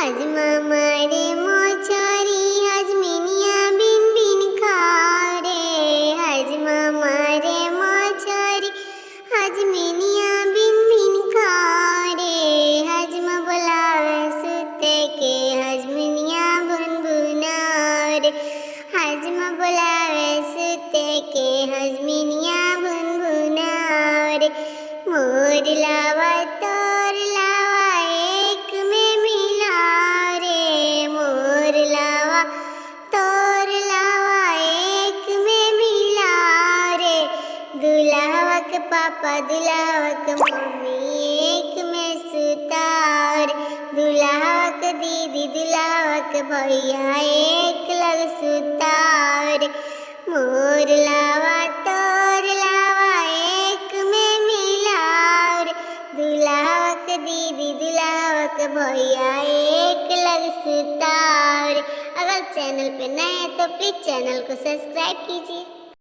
हज मामा रे मोछरी हज मिनिया बिन बिन खाओ रे। हज मामा रे मोछरी हज मिनिया बिन बिन खाओ रे। हज म बुलावे सुते के हज मिनिया बुन बुनाओ रे। हज म बुलावे सुते के हज मिनिया बुन बुनाओ रे। मोर लावा तोर लावा एक में मिलाओ रे। मोर लावा तोर लावा एक में मिलाओ रे। दुल्हावा के पापा दुल्हावा के मम्मी एक में सुताओ रे। दुल्हावा के दीदी दुल्हावा के भैया एक लग सुताओ रे। मोर लावा तोर लावा एक में मिलाओ रे। दुल्हावा के दीदी दुल्हावा के भैया एक लग सुताओ रे। अगर चैनल पे नए हैं तो प्लीज चैनल को सब्सक्राइब कीजिए।